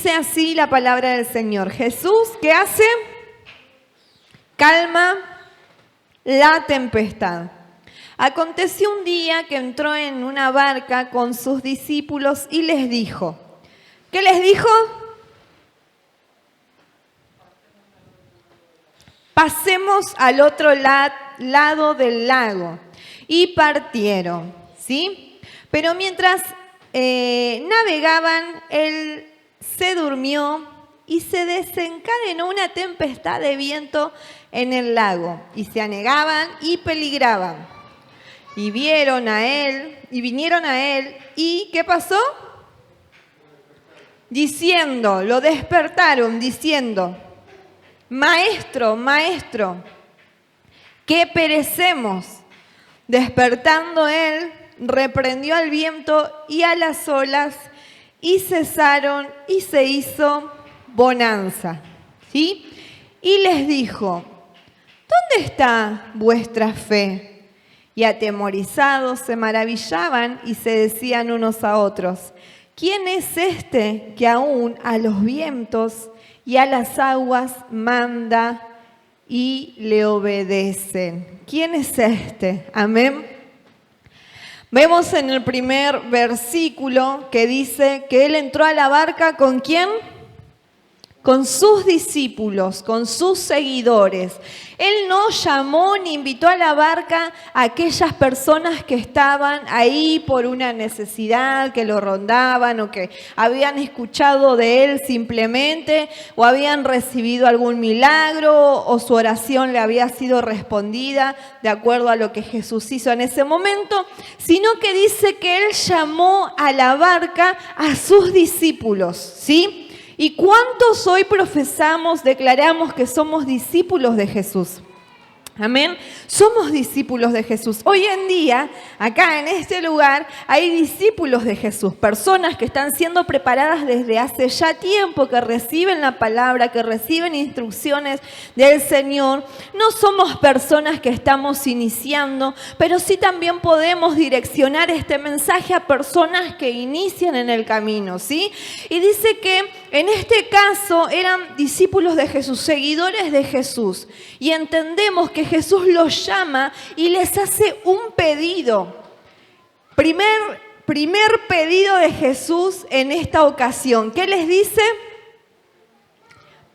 dice así la palabra del Señor. Jesús, ¿qué hace? Calma la tempestad. Aconteció un día que entró en una barca con sus discípulos y les dijo. ¿Qué les dijo? Pasemos al otro lado del lago. Y partieron, ¿sí? Pero mientras navegaban, él se durmió y se desencadenó una tempestad de viento en el lago. Y se anegaban y peligraban. Y vinieron a él, ¿y qué pasó? Lo despertaron diciendo, Maestro, maestro, que perecemos. Despertando él, reprendió al viento y a las olas, y cesaron, y se hizo bonanza. ¿Sí? Y les dijo, ¿dónde está vuestra fe? Y atemorizados se maravillaban y se decían unos a otros, ¿quién es este que aún a los vientos y a las aguas manda y le obedecen? ¿Quién es este? Amén. Vemos en el primer versículo que dice que él entró a la barca ¿con quién? Con sus discípulos, con sus seguidores. Él no llamó ni invitó a la barca a aquellas personas que estaban ahí por una necesidad, que lo rondaban o que habían escuchado de él simplemente o habían recibido algún milagro o su oración le había sido respondida de acuerdo a lo que Jesús hizo en ese momento, sino que dice que él llamó a la barca a sus discípulos, ¿sí? ¿Y cuántos hoy profesamos, declaramos que somos discípulos de Jesús? Amén. Somos discípulos de Jesús. Hoy en día, acá en este lugar, hay discípulos de Jesús, personas que están siendo preparadas desde hace ya tiempo, que reciben la palabra, que reciben instrucciones del Señor. No somos personas que estamos iniciando, pero sí también podemos direccionar este mensaje a personas que inician en el camino, ¿sí? Y dice que en este caso eran discípulos de Jesús, seguidores de Jesús, y entendemos que Jesús los llama y les hace un pedido. Primer pedido de Jesús en esta ocasión. ¿Qué les dice?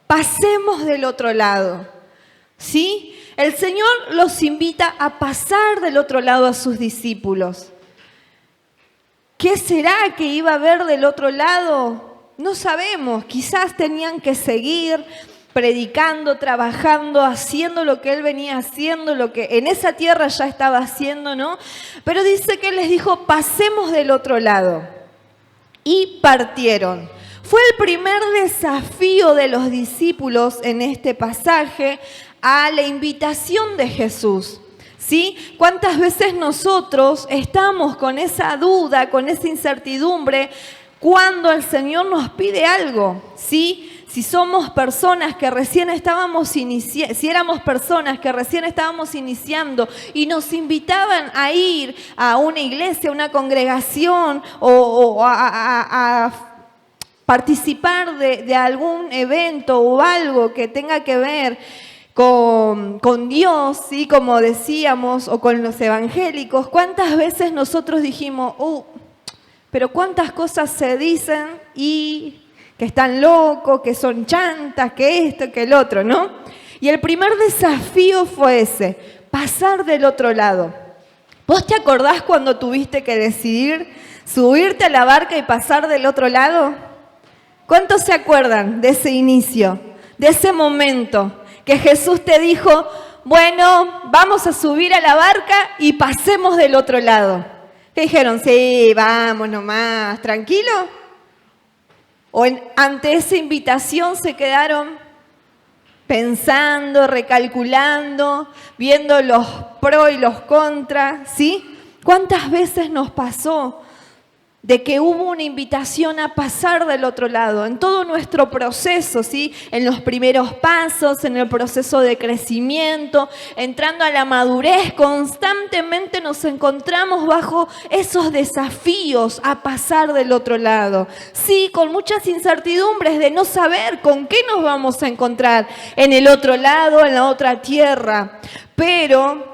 Pasemos del otro lado. ¿Sí? El Señor los invita a pasar del otro lado a sus discípulos. ¿Qué será que iba a haber del otro lado? No sabemos. Quizás tenían que seguir predicando, trabajando, haciendo lo que él venía haciendo, lo que en esa tierra ya estaba haciendo, ¿no? Pero dice que él les dijo, pasemos del otro lado. Y partieron. Fue el primer desafío de los discípulos en este pasaje a la invitación de Jesús. ¿Sí? ¿Cuántas veces nosotros estamos con esa duda, con esa incertidumbre cuando el Señor nos pide algo? ¿Sí? Si somos personas que recién estábamos si éramos personas que recién estábamos iniciando y nos invitaban a ir a una iglesia, a una congregación o a participar de algún evento o algo que tenga que ver con Dios, ¿sí? Como decíamos, o con los evangélicos, ¿cuántas veces nosotros dijimos, pero cuántas cosas se dicen y que están locos, que son chantas, que esto, que el otro, ¿no? Y el primer desafío fue ese, pasar del otro lado. ¿Vos te acordás cuando tuviste que decidir subirte a la barca y pasar del otro lado? ¿Cuántos se acuerdan de ese inicio, de ese momento que Jesús te dijo, bueno, vamos a subir a la barca y pasemos del otro lado? ¿Qué dijeron? Sí, vamos nomás, ¿tranquilo? ¿O ante esa invitación se quedaron pensando, recalculando, viendo los pros y los contras? ¿Sí? ¿Cuántas veces nos pasó de que hubo una invitación a pasar del otro lado, en todo nuestro proceso, ¿sí? En los primeros pasos, en el proceso de crecimiento, entrando a la madurez, constantemente nos encontramos bajo esos desafíos a pasar del otro lado. Sí, con muchas incertidumbres de no saber con qué nos vamos a encontrar en el otro lado, en la otra tierra, pero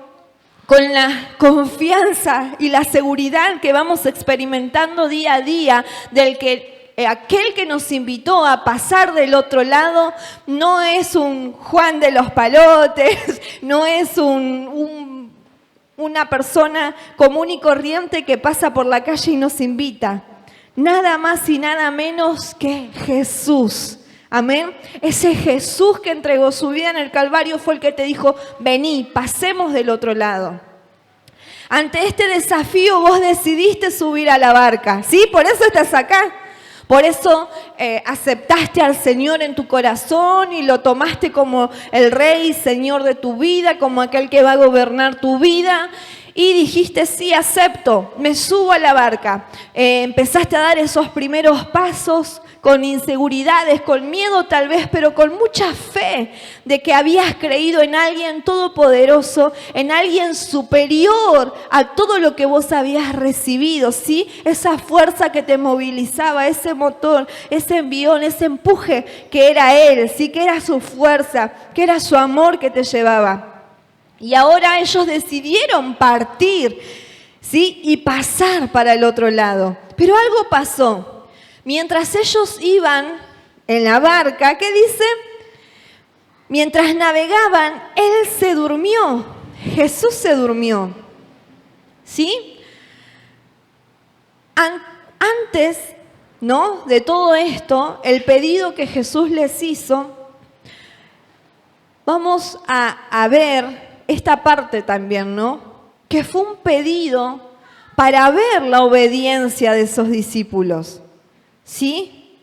con la confianza y la seguridad que vamos experimentando día a día del que aquel que nos invitó a pasar del otro lado no es un Juan de los Palotes, no es una persona común y corriente que pasa por la calle y nos invita. Nada más y nada menos que Jesús. Amén. Ese Jesús que entregó su vida en el Calvario fue el que te dijo, vení, pasemos del otro lado. Ante este desafío vos decidiste subir a la barca, ¿sí? Por eso estás acá. Por eso aceptaste al Señor en tu corazón y lo tomaste como el Rey, Señor de tu vida, como aquel que va a gobernar tu vida. Y dijiste, sí, acepto, me subo a la barca. Empezaste a dar esos primeros pasos con inseguridades, con miedo tal vez, pero con mucha fe de que habías creído en alguien todopoderoso, en alguien superior a todo lo que vos habías recibido, ¿sí? Esa fuerza que te movilizaba, ese motor, ese envión, ese empuje que era Él, ¿sí? Que era su fuerza, que era su amor que te llevaba. Y ahora ellos decidieron partir, ¿sí? Y pasar para el otro lado. Pero algo pasó. Mientras ellos iban en la barca, ¿qué dice? Mientras navegaban, Él se durmió. Jesús se durmió. ¿Sí? Antes, ¿no? De todo esto, el pedido que Jesús les hizo, vamos a ver esta parte también, ¿no? Que fue un pedido para ver la obediencia de esos discípulos, ¿sí?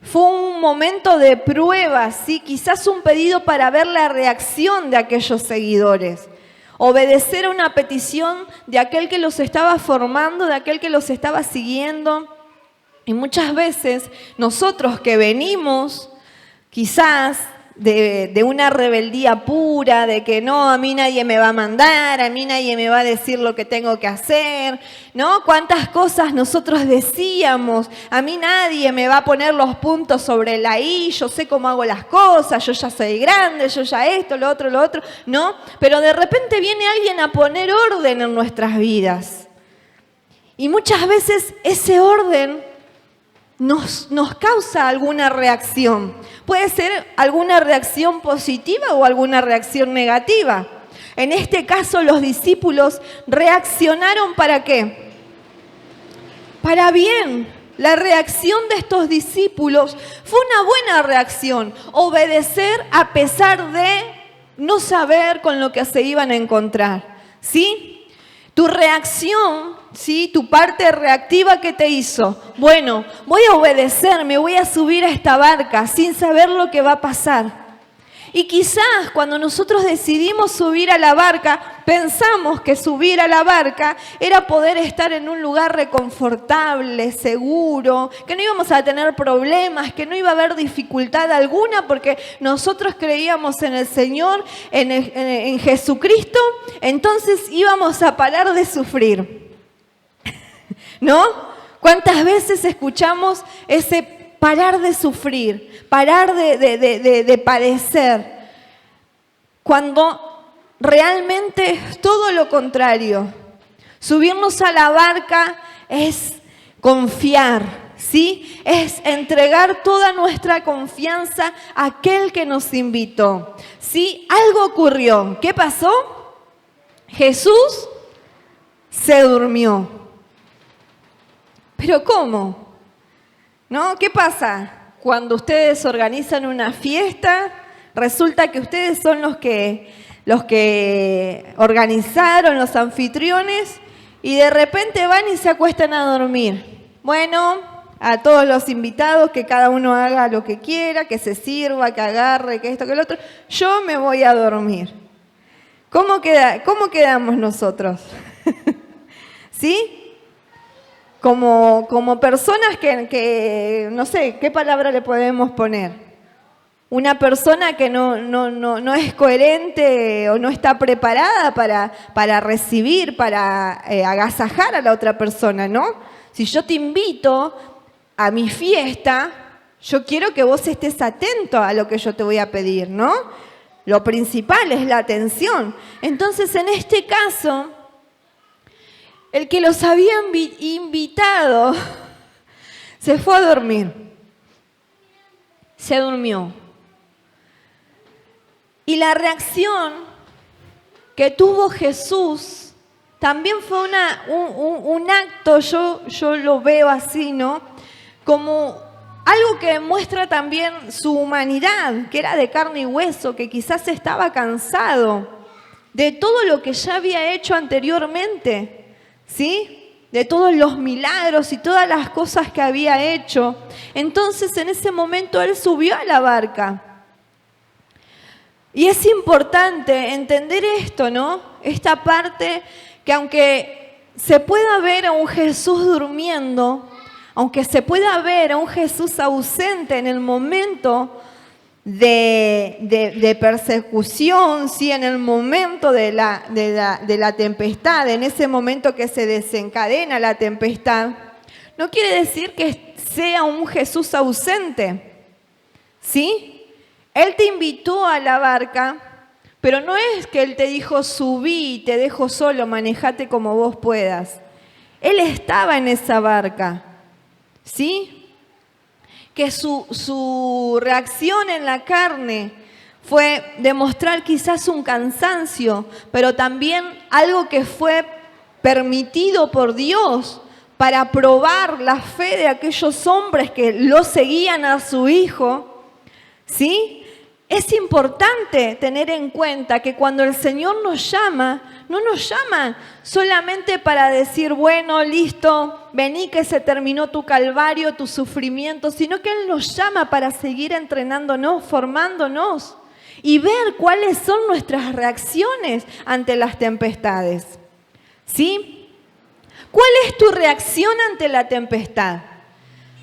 Fue un momento de prueba, ¿sí? Quizás un pedido para ver la reacción de aquellos seguidores. Obedecer a una petición de aquel que los estaba formando, de aquel que los estaba siguiendo. Y muchas veces nosotros que venimos, quizás, de una rebeldía pura, de que no, a mí nadie me va a mandar, a mí nadie me va a decir lo que tengo que hacer, ¿no? Cuántas cosas nosotros decíamos, a mí nadie me va a poner los puntos sobre la I, yo sé cómo hago las cosas, yo ya soy grande, yo ya esto, lo otro, ¿no? Pero de repente viene alguien a poner orden en nuestras vidas. Y muchas veces ese orden nos causa alguna reacción. Puede ser alguna reacción positiva o alguna reacción negativa. En este caso, los discípulos reaccionaron ¿para qué? Para bien. La reacción de estos discípulos fue una buena reacción. Obedecer a pesar de no saber con lo que se iban a encontrar. ¿Sí? Tu reacción, ¿sí? Tu parte reactiva que te hizo. Bueno, voy a obedecer, me voy a subir a esta barca sin saber lo que va a pasar. Y quizás cuando nosotros decidimos subir a la barca, pensamos que subir a la barca era poder estar en un lugar reconfortable, seguro, que no íbamos a tener problemas, que no iba a haber dificultad alguna porque nosotros creíamos en el Señor, en Jesucristo, entonces íbamos a parar de sufrir. ¿No? ¿Cuántas veces escuchamos ese parar de sufrir, parar de padecer, cuando realmente es todo lo contrario? Subirnos a la barca es confiar, ¿sí? Es entregar toda nuestra confianza a aquel que nos invitó, ¿sí? Algo ocurrió. ¿Qué pasó? Jesús se durmió. ¿Pero cómo? ¿No? ¿Qué pasa? Cuando ustedes organizan una fiesta, resulta que ustedes son los que organizaron, los anfitriones, y de repente van y se acuestan a dormir. Bueno, a todos los invitados, que cada uno haga lo que quiera, que se sirva, que agarre, que esto, que lo otro. Yo me voy a dormir. ¿Cómo quedamos nosotros? ¿Sí? como personas que no sé, ¿qué palabra le podemos poner? Una persona que no es coherente o no está preparada para recibir, para agasajar a la otra persona, ¿no? Si yo te invito a mi fiesta, yo quiero que vos estés atento a lo que yo te voy a pedir, ¿no? Lo principal es la atención. Entonces, en este caso, el que los había invitado se fue a dormir. Se durmió. Y la reacción que tuvo Jesús también fue un acto, yo lo veo así, ¿no? Como algo que muestra también su humanidad, que era de carne y hueso, que quizás estaba cansado de todo lo que ya había hecho anteriormente, ¿sí? De todos los milagros y todas las cosas que había hecho. Entonces, en ese momento, él subió a la barca. Y es importante entender esto, ¿no? Esta parte que aunque se pueda ver a un Jesús durmiendo, aunque se pueda ver a un Jesús ausente en el momento de persecución, ¿sí? En el momento de la tempestad, en ese momento que se desencadena la tempestad, no quiere decir que sea un Jesús ausente, ¿sí? Él te invitó a la barca, pero no es que Él te dijo subí y te dejo solo, manejate como vos puedas. Él estaba en esa barca, ¿sí? Que su reacción en la carne fue demostrar quizás un cansancio, pero también algo que fue permitido por Dios para probar la fe de aquellos hombres que lo seguían a su hijo, ¿sí? Es importante tener en cuenta que cuando el Señor nos llama, no nos llama solamente para decir, bueno, listo, vení que se terminó tu calvario, tu sufrimiento, sino que Él nos llama para seguir entrenándonos, formándonos y ver cuáles son nuestras reacciones ante las tempestades, ¿sí? ¿Cuál es tu reacción ante la tempestad?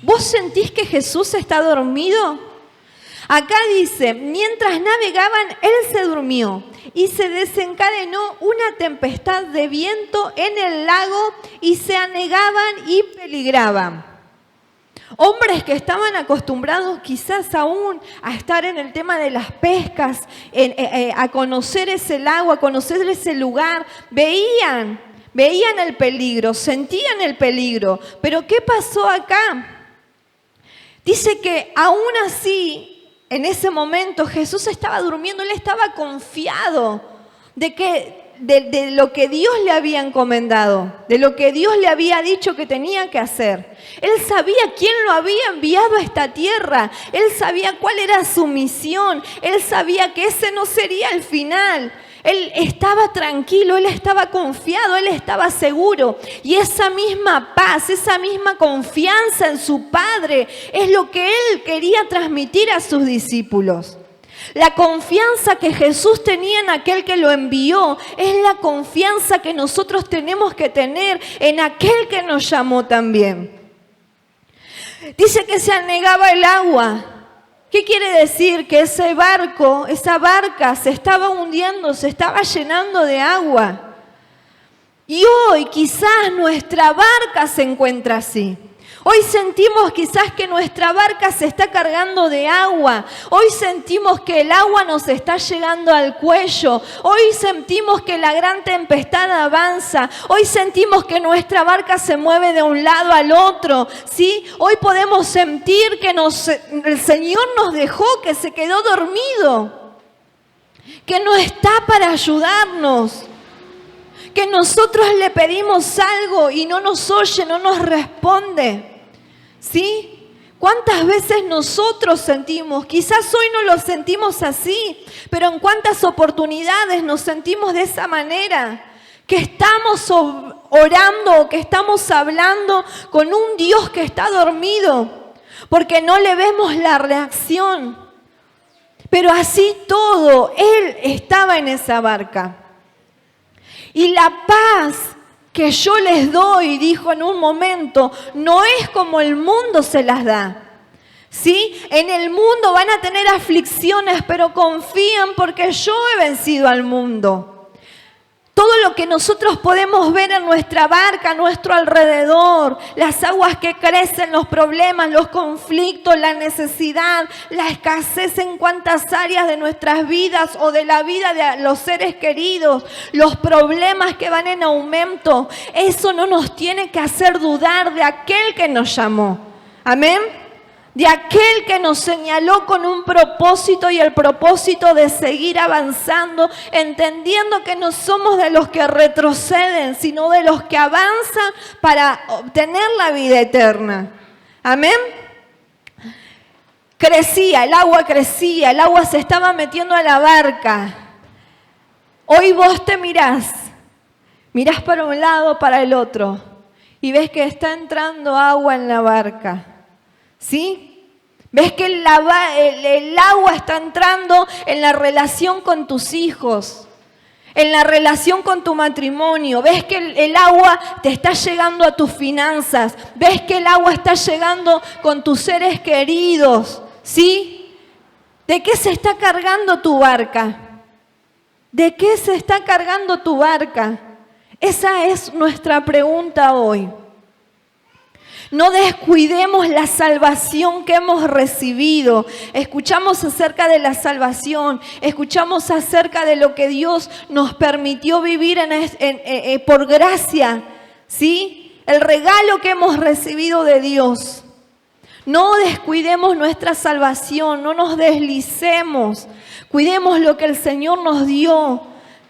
¿Vos sentís que Jesús está dormido? Acá dice, mientras navegaban, Él se durmió y se desencadenó una tempestad de viento en el lago y se anegaban y peligraban. Hombres que estaban acostumbrados quizás aún a estar en el tema de las pescas, a conocer ese lago, a conocer ese lugar, veían el peligro, sentían el peligro. Pero ¿qué pasó acá? Dice que aún así, en ese momento Jesús estaba durmiendo, Él estaba confiado de lo que Dios le había encomendado, de lo que Dios le había dicho que tenía que hacer. Él sabía quién lo había enviado a esta tierra, Él sabía cuál era su misión, Él sabía que ese no sería el final. Él estaba tranquilo, Él estaba confiado, Él estaba seguro. Y esa misma paz, esa misma confianza en su Padre es lo que Él quería transmitir a sus discípulos. La confianza que Jesús tenía en aquel que lo envió es la confianza que nosotros tenemos que tener en aquel que nos llamó también. Dice que se anegaba el agua. ¿Qué quiere decir? Que ese barco, esa barca se estaba hundiendo, se estaba llenando de agua. Y hoy quizás nuestra barca se encuentra así. Hoy sentimos quizás que nuestra barca se está cargando de agua. Hoy sentimos que el agua nos está llegando al cuello. Hoy sentimos que la gran tempestad avanza. Hoy sentimos que nuestra barca se mueve de un lado al otro, ¿sí? Hoy podemos sentir que el Señor nos dejó, que se quedó dormido, que no está para ayudarnos, que nosotros le pedimos algo y no nos oye, no nos responde. ¿Sí? ¿Cuántas veces nosotros sentimos? Quizás hoy no lo sentimos así, pero en cuántas oportunidades nos sentimos de esa manera, que estamos orando o que estamos hablando con un Dios que está dormido, porque no le vemos la reacción. Pero así todo, Él estaba en esa barca. Y la paz que yo les doy, dijo en un momento, no es como el mundo se las da. ¿Sí? En el mundo van a tener aflicciones, pero confían porque yo he vencido al mundo. Todo lo que nosotros podemos ver en nuestra barca, a nuestro alrededor, las aguas que crecen, los problemas, los conflictos, la necesidad, la escasez en cuantas áreas de nuestras vidas o de la vida de los seres queridos, los problemas que van en aumento, eso no nos tiene que hacer dudar de aquel que nos llamó. Amén. De aquel que nos señaló con un propósito y el propósito de seguir avanzando, entendiendo que no somos de los que retroceden, sino de los que avanzan para obtener la vida eterna. Amén. Crecía, el agua se estaba metiendo a la barca. Hoy vos te mirás para un lado, para el otro, y ves que está entrando agua en la barca. ¿Sí? ¿Ves que el agua está entrando en la relación con tus hijos? En la relación con tu matrimonio. ¿Ves que el agua te está llegando a tus finanzas? ¿Ves que el agua está llegando con tus seres queridos? ¿Sí? ¿De qué se está cargando tu barca? ¿De qué se está cargando tu barca? Esa es nuestra pregunta hoy. No descuidemos la salvación que hemos recibido. Escuchamos acerca de la salvación, escuchamos acerca de lo que Dios nos permitió vivir por gracia, ¿sí? El regalo que hemos recibido de Dios. No descuidemos nuestra salvación, no nos deslicemos. Cuidemos lo que el Señor nos dio,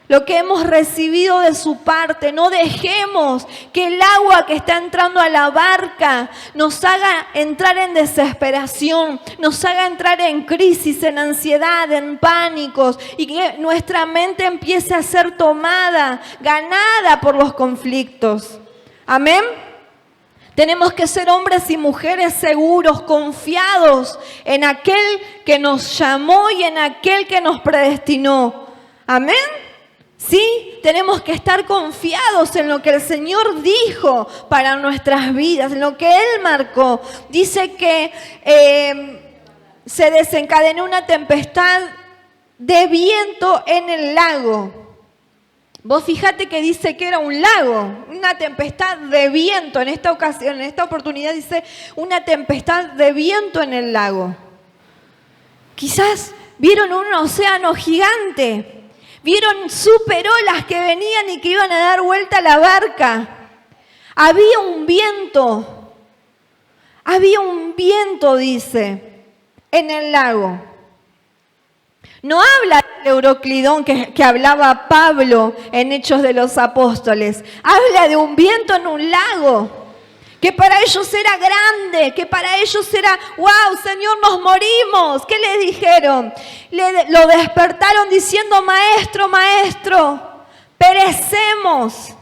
lo que hemos recibido de su parte. No dejemos que el agua que está entrando a la barca nos haga entrar en desesperación, nos haga entrar en crisis, en ansiedad, en pánicos, y que nuestra mente empiece a ser tomada, ganada por los conflictos. Amén. Tenemos que ser hombres y mujeres seguros, confiados en aquel que nos llamó y en aquel que nos predestinó. Amén. Sí, tenemos que estar confiados en lo que el Señor dijo para nuestras vidas, en lo que Él marcó. Dice que se desencadenó una tempestad de viento en el lago. Vos fíjate que dice que era un lago, una tempestad de viento. En esta ocasión, en esta oportunidad dice una tempestad de viento en el lago. Quizás vieron un océano gigante. Vieron superolas que venían y que iban a dar vuelta a la barca. Había un viento, dice, en el lago. No habla del Euroclidón que hablaba Pablo en Hechos de los Apóstoles. Habla de un viento en un lago, que para ellos era grande, que para ellos era, wow, Señor, nos morimos. ¿Qué le dijeron? Lo despertaron diciendo, maestro, maestro, perecemos.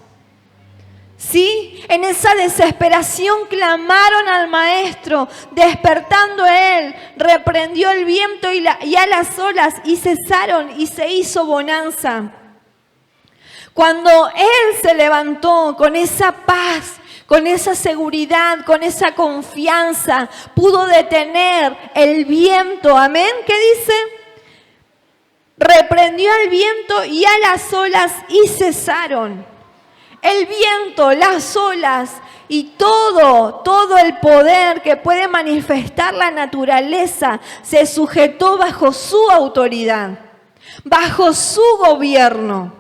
¿Sí? En esa desesperación clamaron al maestro, despertando él, reprendió el viento y a las olas y cesaron y se hizo bonanza. Cuando él se levantó con esa paz, con esa seguridad, con esa confianza, pudo detener el viento. Amén. ¿Qué dice? Reprendió el viento y a las olas y cesaron. El viento, las olas y todo el poder que puede manifestar la naturaleza se sujetó bajo su autoridad, bajo su gobierno.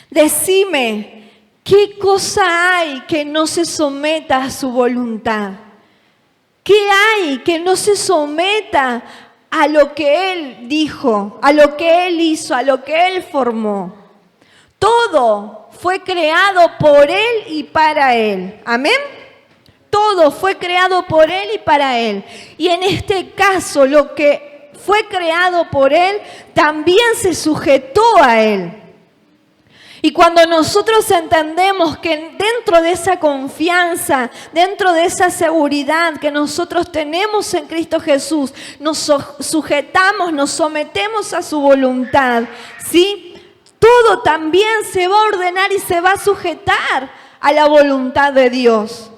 Decime, ¿qué cosa hay que no se someta a su voluntad? ¿Qué hay que no se someta a lo que Él dijo, a lo que Él hizo, a lo que Él formó? Todo fue creado por Él y para Él. ¿Amén? Todo fue creado por Él y para Él. Y en este caso, lo que fue creado por Él también se sujetó a Él. Y cuando nosotros entendemos que dentro de esa confianza, dentro de esa seguridad que nosotros tenemos en Cristo Jesús, nos sujetamos, nos sometemos a su voluntad, ¿sí? todo también se va a ordenar y se va a sujetar a la voluntad de Dios.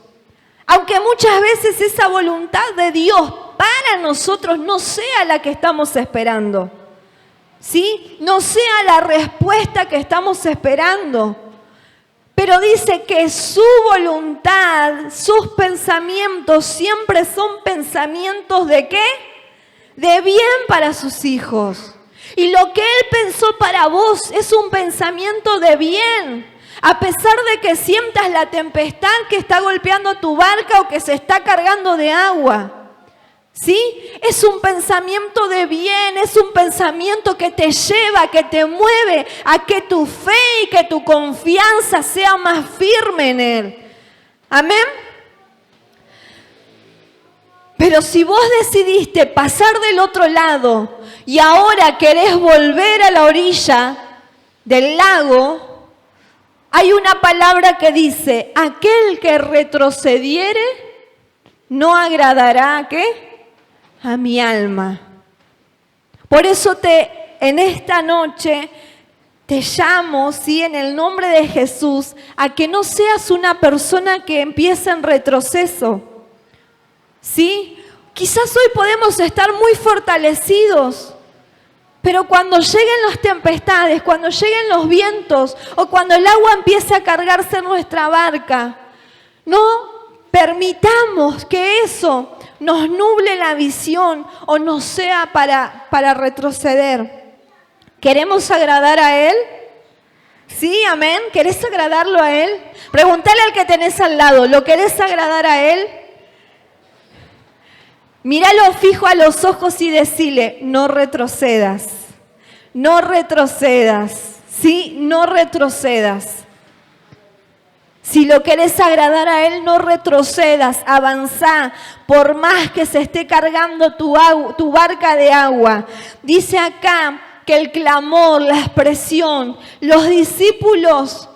Aunque muchas veces esa voluntad de Dios para nosotros no sea la que estamos esperando, ¿sí? No sea la respuesta que estamos esperando. Pero dice que su voluntad, sus pensamientos siempre son pensamientos ¿de qué? De bien para sus hijos. Y lo que Él pensó para vos es un pensamiento de bien. A pesar de que sientas la tempestad que está golpeando tu barca o que se está cargando de agua. ¿Sí? Es un pensamiento de bien, es un pensamiento que te lleva, que te mueve a que tu fe y que tu confianza sea más firme en Él. Amén. Pero si vos decidiste pasar del otro lado y ahora querés volver a la orilla del lago, hay una palabra que dice, aquel que retrocediere no agradará ¿a qué? A mi alma. Por eso en esta noche te llamo, ¿sí? En el nombre de Jesús, a que no seas una persona que empieza en retroceso, ¿sí? Quizás hoy podemos estar muy fortalecidos, pero cuando lleguen las tempestades, cuando lleguen los vientos o cuando el agua empiece a cargarse en nuestra barca, no permitamos que eso nos nuble la visión o nos sea para retroceder. ¿Queremos agradar a Él? Sí, amén. ¿Querés agradarlo a Él? Pregúntale al que tenés al lado, ¿lo querés agradar a Él? Míralo fijo a los ojos y decile, no retrocedas, no retrocedas, ¿sí? No retrocedas. Si lo querés agradar a Él, no retrocedas, avanzá, por más que se esté cargando tu barca de agua. Dice acá que el clamor, la expresión, los discípulos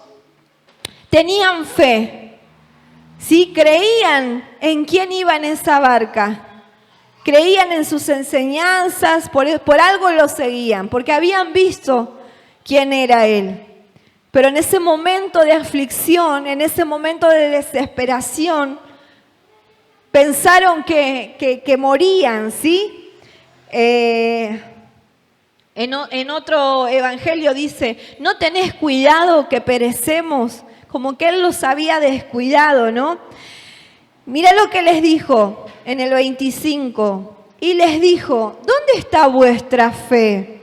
tenían fe, ¿sí? Creían en quién iba en esa barca, creían en sus enseñanzas, por algo lo seguían, porque habían visto quién era Él. Pero en ese momento de aflicción, en ese momento de desesperación, pensaron que morían, ¿sí? En otro evangelio dice, no tenés cuidado que perecemos, como que Él los había descuidado, ¿no? Mira lo que les dijo en el 25, y les dijo, ¿dónde está vuestra fe?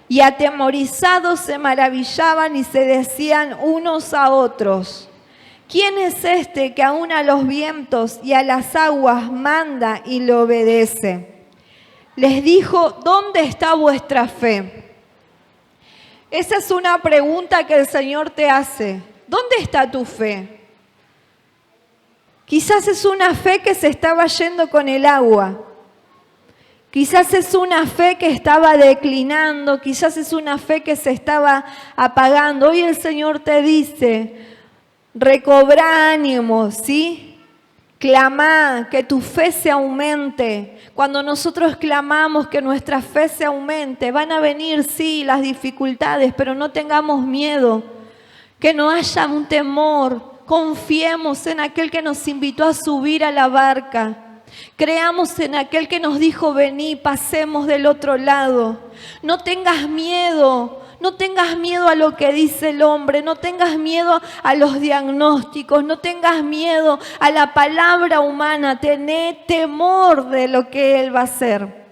Y atemorizados se maravillaban y se decían unos a otros, ¿quién es este que aún a los vientos y a las aguas manda y le obedece? Les dijo, ¿dónde está vuestra fe? Esa es una pregunta que el Señor te hace. ¿Dónde está tu fe? Quizás es una fe que se estaba yendo con el agua. Quizás es una fe que estaba declinando, quizás es una fe que se estaba apagando. Hoy el Señor te dice, recobra ánimo, ¿sí? Clama, que tu fe se aumente. Cuando nosotros clamamos que nuestra fe se aumente, van a venir, sí, las dificultades, pero no tengamos miedo, que no haya un temor. Confiemos en aquel que nos invitó a subir a la barca. Creamos en aquel que nos dijo, vení, pasemos del otro lado. No tengas miedo, no tengas miedo a lo que dice el hombre, no tengas miedo a los diagnósticos, no tengas miedo a la palabra humana, tené temor de lo que Él va a hacer,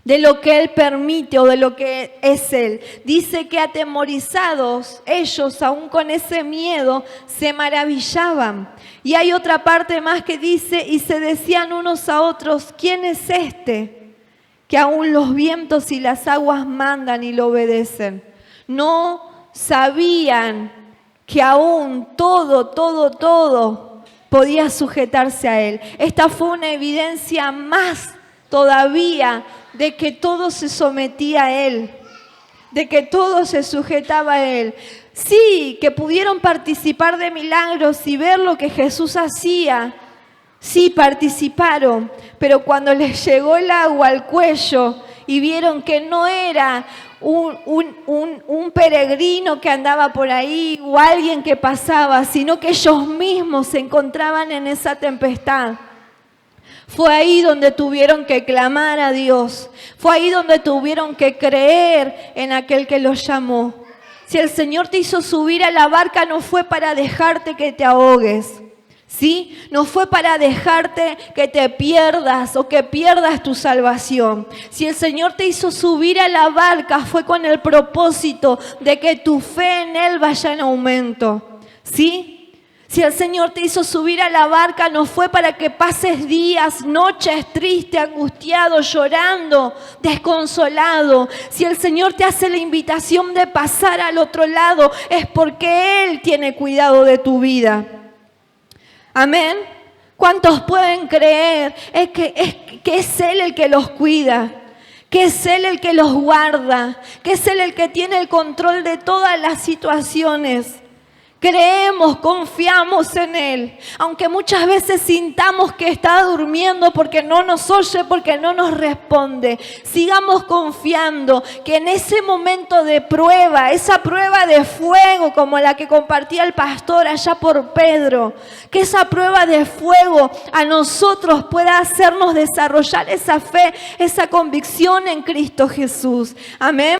de lo que Él permite o de lo que es Él. Dice que atemorizados, ellos aún con ese miedo se maravillaban. Y hay otra parte más que dice, y se decían unos a otros, ¿quién es este que aún los vientos y las aguas mandan y lo obedecen? No sabían que aún todo podía sujetarse a Él. Esta fue una evidencia más todavía de que todo se sometía a Él, de que todo se sujetaba a Él. Sí, que pudieron participar de milagros y ver lo que Jesús hacía. Sí, participaron, pero cuando les llegó el agua al cuello y vieron que no era un peregrino que andaba por ahí o alguien que pasaba, sino que ellos mismos se encontraban en esa tempestad. Fue ahí donde tuvieron que clamar a Dios. Fue ahí donde tuvieron que creer en aquel que los llamó. Si el Señor te hizo subir a la barca, no fue para dejarte que te ahogues, ¿sí? No fue para dejarte que te pierdas o que pierdas tu salvación. Si el Señor te hizo subir a la barca, fue con el propósito de que tu fe en Él vaya en aumento, ¿sí? Si el Señor te hizo subir a la barca, no fue para que pases días, noches triste, angustiado, llorando, desconsolado. Si el Señor te hace la invitación de pasar al otro lado, es porque Él tiene cuidado de tu vida. Amén. ¿Cuántos pueden creer que es Él el que los cuida? Que es Él el que los guarda, que es Él el que tiene el control de todas las situaciones. Creemos, confiamos en Él, aunque muchas veces sintamos que está durmiendo porque no nos oye, porque no nos responde. Sigamos confiando que en ese momento de prueba, esa prueba de fuego como la que compartía el pastor allá por Pedro, que esa prueba de fuego a nosotros pueda hacernos desarrollar esa fe, esa convicción en Cristo Jesús. Amén.